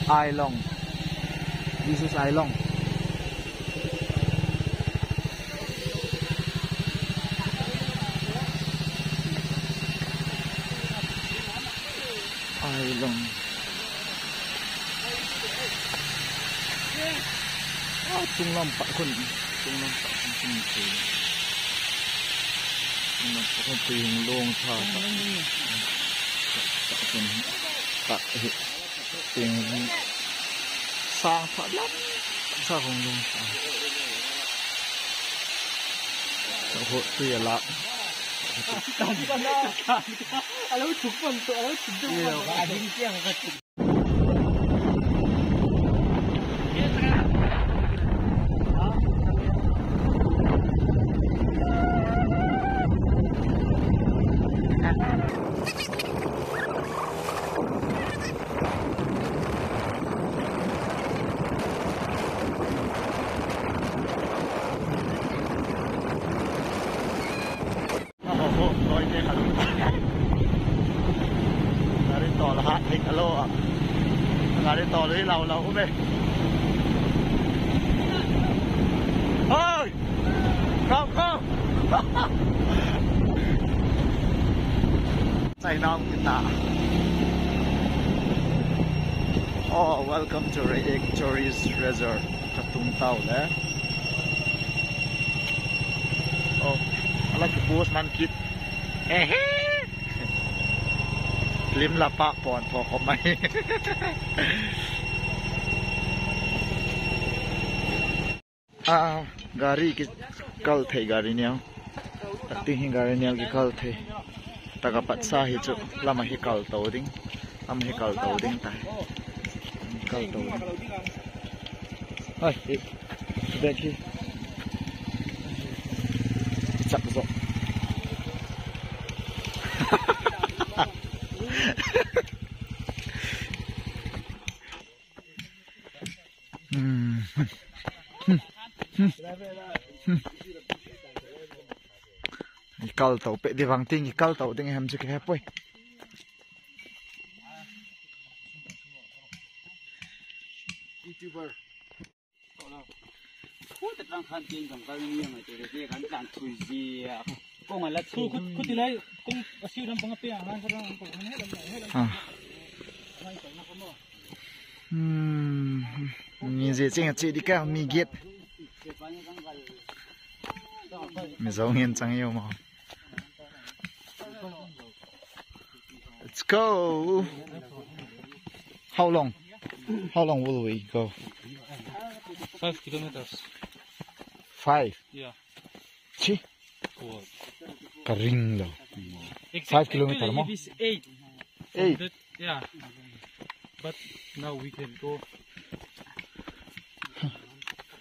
Ailong. This is Ailong. Ailong. Tung lampak kun. Tung lampak kun sini. Tung lampak kun ting long tha. Tak kun. Tak ting sang phát lắm sao không luôn xã hội tùy lắm lâu chụp phần tụi lâu chụp nhiều cái hình chiang cái chụpต่อละฮะเทคโลอ่ะงานได้ต่อเลยเราก็ไปเฮ้ยเข้าใส่น้ำกินตาอ๋อ welcome to Rayek Tourist Resort กระตุ้งเต่าแล้วโอ้อะไรคือบูสมันคิดลิ้มละปะปอนพอเขาไหมgari ki kal thei gari niao ati hi gari niao ki kal thei taka pat sa hi chu lama hi kal to ding am hi kal to ding tai kal to ai be ki chak zo Kal tàu pe đi vang ting kal tàu ting hem chứ cái poi YouTuber khu tự đang khăn tiền trong cái miếng này thì khán giả thui gì công mà là khu thì lấy công siêu đâm bằng cái hàng cái đó công hết nhìn gì chính là chị đi cao mi ghét mình giấu nghiền chẳng yêu mà let's go how long will we go 5 kilometers 5 yeah chi karing lo 5 kilometers mo 8 yeah but now we can go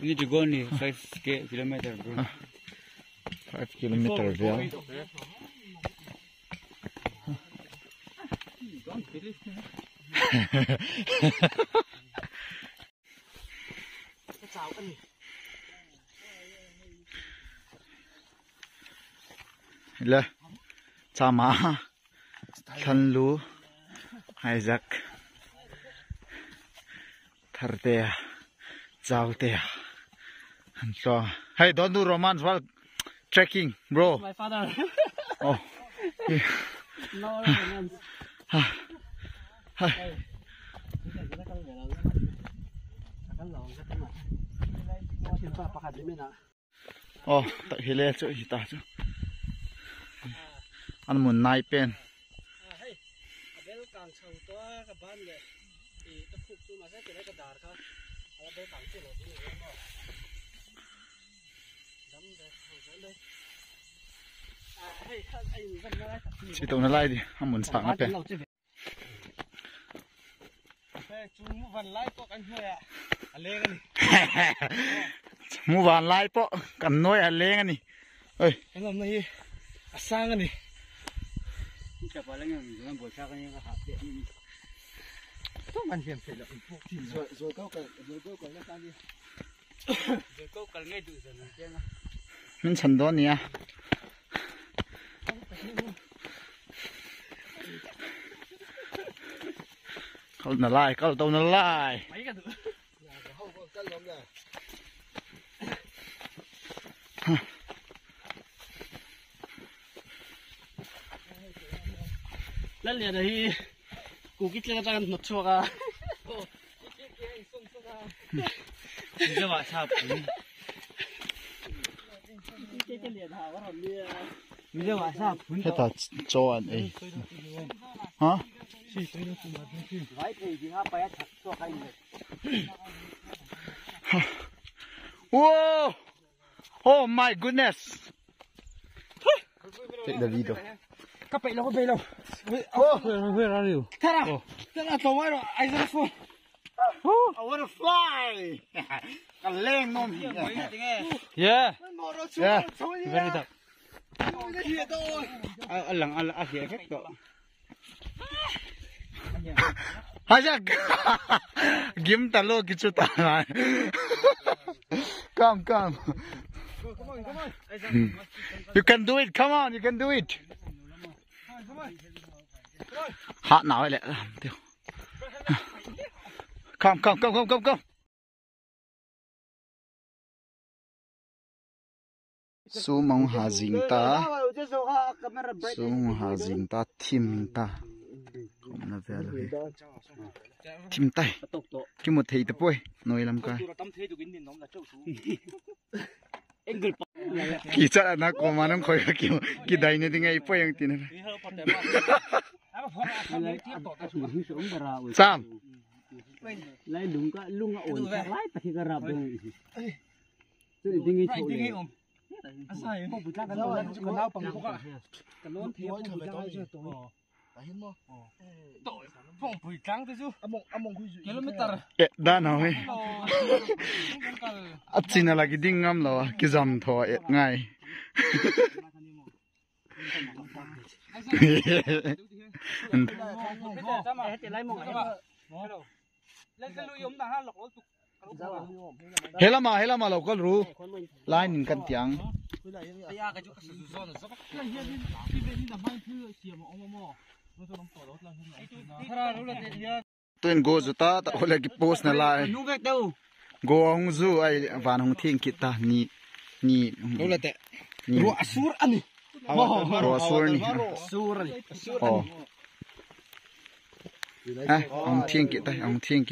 we need to go only 5 kilometers bro 5 kilometers yeah le chama thanlu Isaac tharte jaute so hey don't do romance while trekking bro my father oh yeah. no romance oh tak hile chu hita chu an mun nai pen bel kang chau to ka ban le e ta phuk tu ma sa ke ka dar kha ala bel kang chu lo ni mo dam de ho sa le hey ai ni van na chỉ tông nó lại đi an mun sang na pen chung mu van lai ko kan hoi a ale ga ni mu van lai po kan noi a leng ani ơi cái ngầm này sang cái này chả phải là ngầm buổi sáng cái này hạt điện không ăn hiểm phải là rồi câu cần nó sang đi rồi câu cần ngay từ giờ này chứ mình chần đó nè câu nà lai câu tàu nà lai lần này thì cụ kích lên đang nốt chua cả giờ mà sao cái liền hào có hồn đi giờ mà sao hết ta cho anh ấy hả gái thì chỉ ngáp bay thật cho hay wow oh my goodness take the video các bạn nó về đâu where are you thara thara tao mới rồi ai ra phun I wanna fly cái lên nôm yeah very tough anh lằng anh hiện hết rồi Hajak game talo kichu ta come you can do it come on you can do it hot nào lại làm tiêu come su mong ha jing ta thim ta không na về rồi thim tay cái một thầy tập bôi nói làm cái kỳ chắc là nó có mà nó khỏi kiểu kỳ đại này thì ngay bôi yang tin này Sam lấy đúng cái lung ổn chắc lái tại cái rạp rồi tôi đi nghe chỗ này sai không bị chắc cái lon cái lao bằng cái lon thiệp không bị chắc cái tội không bị căng thế chứ kilometer đã nào ấy à chính là cái đinh ngâm rồi cái dầm thọ ngay Hela mà lâu có ru line nhìn căn tiếng tôi go zu ta hồi cái post này lại go ông zu ai van hong thiên kita ni ru asur ani ru asur ni oh ông thiên kita ông thiên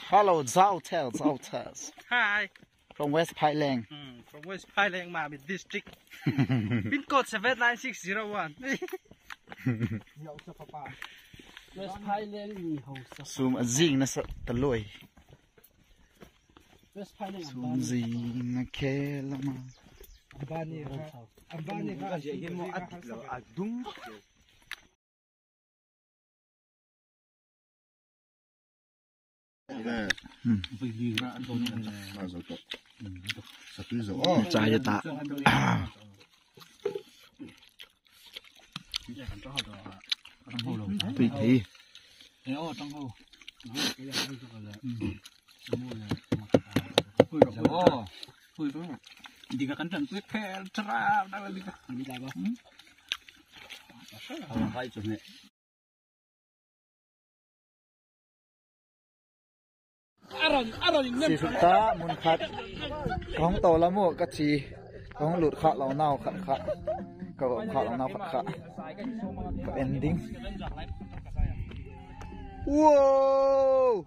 Hello, Zhao Tels. Hi. From West Pailang. From West Pailang, Mami District. Pin code 79601. West Pailang Zoom a zing na sa taloy. West Pailang Zoom zing na kelama. Ambani ka mo at adung. Trái cho ta. Tùy thị. Di ka kantan quick hair trap dalam di ka. Di dalam. Hai tu ni. Chỉ thực ta muốn khát không tàu lắm một cái gì không lụt khát lâu nào khát cậu khát lâu nào khát ending wow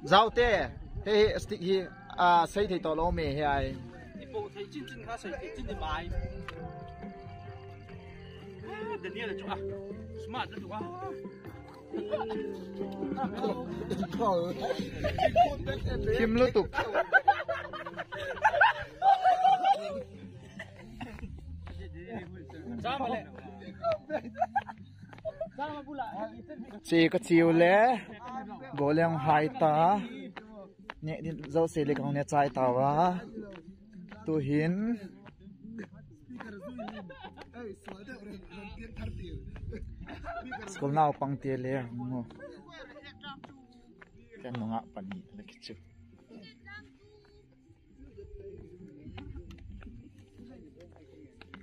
Giao tê thế stick hi à xây thì tao lo mẹ hay Ibu thấy chín khá sạch chín thì bài. Đến đây là chỗ à smart đó chỗ à Kim lô tục Sao mà lại Chi ka chiu le goleng hai ta ne din zo se le kong ne chai ta wa tu hin school now pang te le ngo kan nga pani le kichu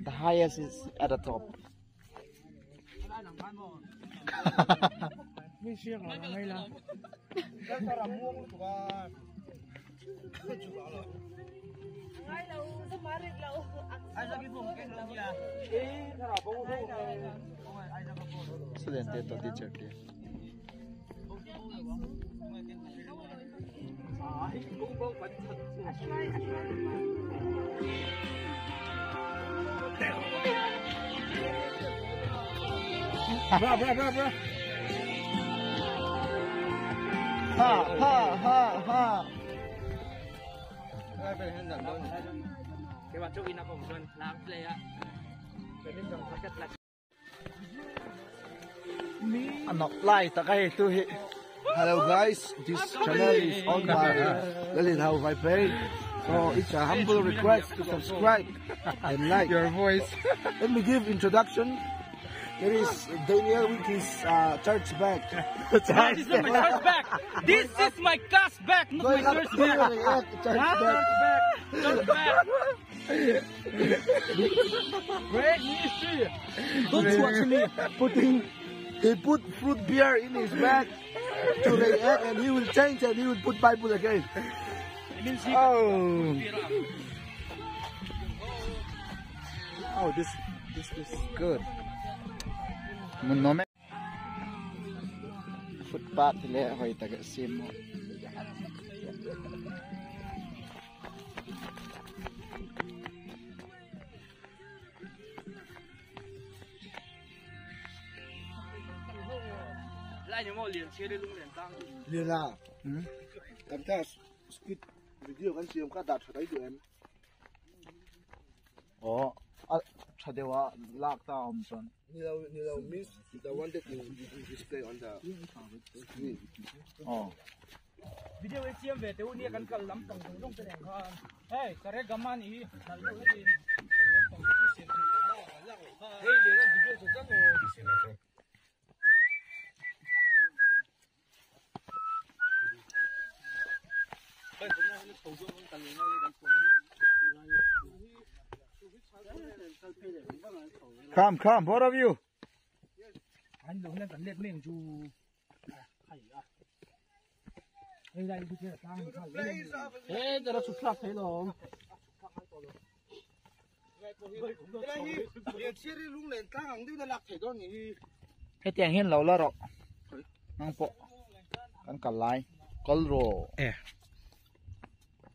the highest is at the top. Student to teacher dia. Bra. Ha. Kaya chokin ako doon lang play ah. Pwede yung paket lang. Ano play ta kay tu hi. Hello guys, this channel is on by Lalit How I Pay. So it's a humble request to subscribe and like. Your voice. Let me give introduction. There is Daniel with his church bag. This is my church bag. This is my class bag, not my church bag. Church bag. Great ministry. Don't watch me. He put fruit beer in his bag to react, and he will change and he will put Bible again. Oh, this is good. Munome footpath le hoy taga simo. Lại những món liền chia đi luôn liền tăng. Liền à? Em ta skip video kan siam ka dat thai du em. Oh, chadewa lak ta omson. Nilo miss the one that you display on the screen. Oh. Video ấy chiêm về tiêu nia căn cần lắm tổng thống trong cái đèn con. Hey, cái đấy gaman ý, là lúc ấy thì hey, liền ăn video cho các người. Come, both of you. Anh lúc này cần liệt mình chú. Đây tôi chưa tăng. Ê, giờ nó chụp phạt thế rồi. Cái tiếng hiên lâu là rồi. Nang po. Kan kalai. Kolro.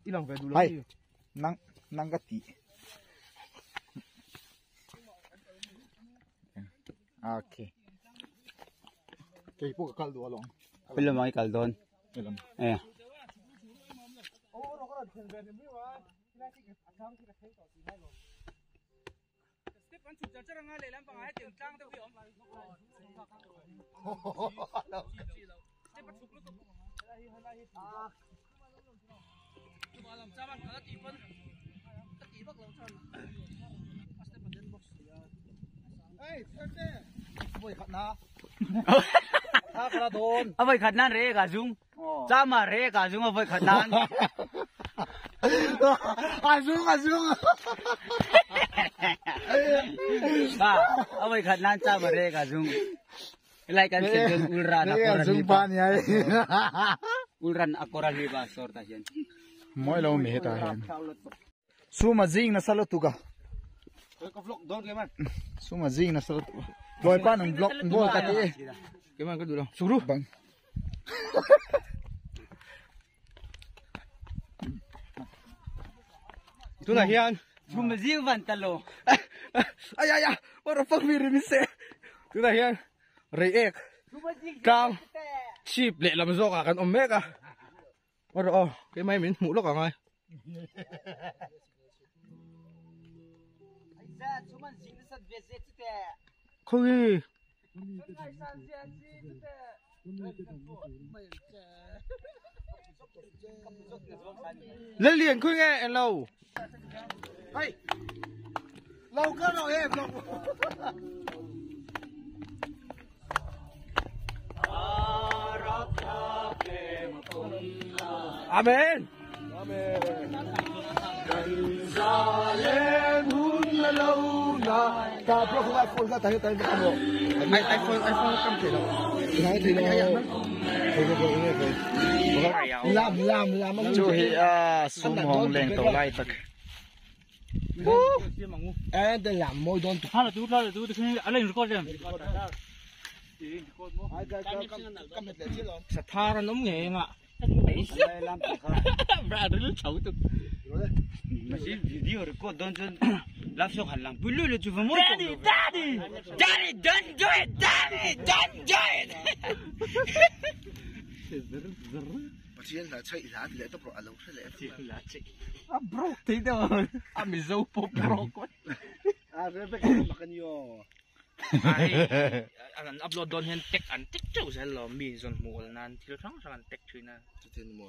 Ilang vedo Hay. Nang gati. Okay. Kay po kaldo along. Pila mga kaldon. Ilan. Eh. Boy khat na. Ha kala don. Avoy khatnan re ka jung. Chama re ka jung avoy khatnan. Azung. Ha, avoy khatnan chama re ka jung. Ilai kan sedeng ulran akoran Azung liba. pan yai. Ulran akoran liba sorta hian. Moi lo mi heta hen. Suma jing na salo tuga. Ka vlog don ke man. Suma jing na salo. Boy pa nang vlog boy ka ti. Ke man ka du lo. Suru bang. Tu na hian. Bumazing van talo. Ay. What the fuck we really say? Tu na hian. Reek. Kang. Sheep le lam zo ka kan omega. Oro cái may mình mũ lốc à ngay. Không đi. lên liền khui nghe lâu hey lâu cơ nào em lâu amen amen Jerusalem hun lâu na ta pro không iPhone ra thấy cái không iPhone cầm thể đâu thấy thì nó làm chú hi sum hong leng to lai tak em để làm môi đôn là tú anh lên record đi sa thara nóng nghề ngạ bra đứa cháu tụi mà chỉ video record don chân làm sao hẳn làm bự lưỡi chú phải mỗi daddy don't do it don't do it Macam nak cari lah, dia tu pro alam saya. bro thì đâu mình dâu pop bro quá Rebecca makan yo. anh upload don hen tek an tek châu sẽ lo mi zon mol nan thil thang sang tek thui na Tin mo.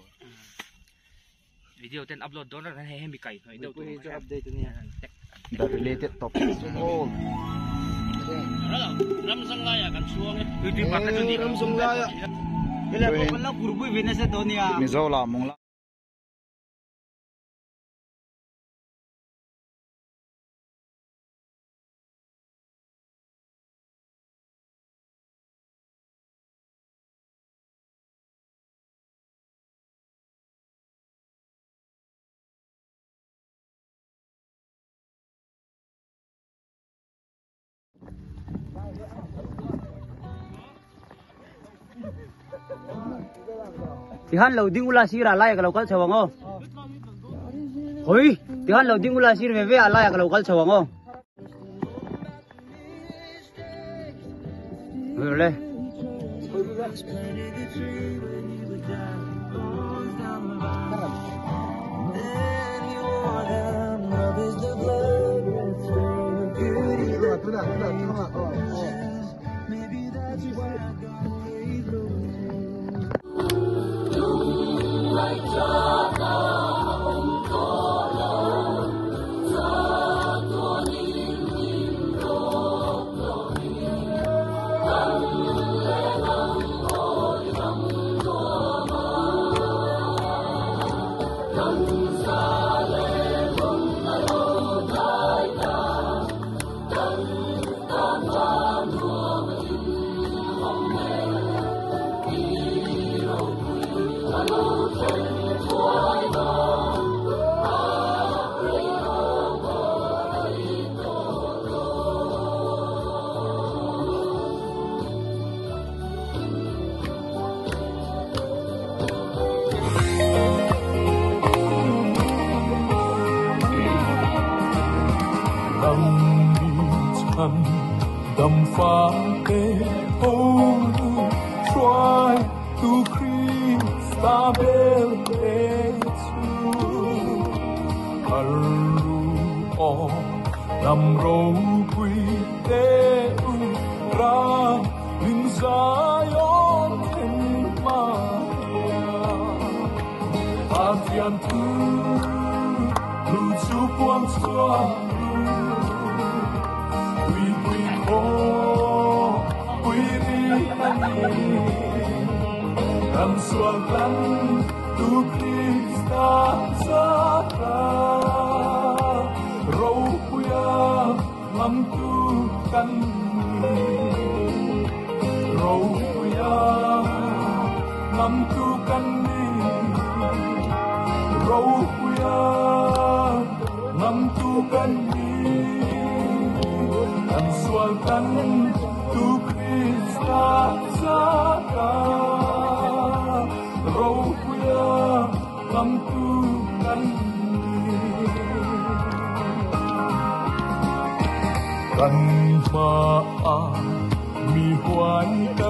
video ten upload don ran he mi kai noi đâu Pwede to update niya. the related topics all ram sang laya kan suang itu pakai tu di Ram sung laya. Bila ko pala kurboy binasa to niya. Mizola mong la Tihan loading ula sira alaya kalau kal cawango. Hoi, tihan loading ula sir bebe alaya kalau kal cawango. Boleh. đầm phá tê hôn try to Christabel Etu Haru o nam râu quy tê u ra linh Zion thiên Maria Adrian tu lu chu quang xuân dan suakan tu Krista saka roh puya mampukan roh puya mampukan roh puya mampukan dan suakan tu Krista saka roh puya mampukan kan maa mi huan ka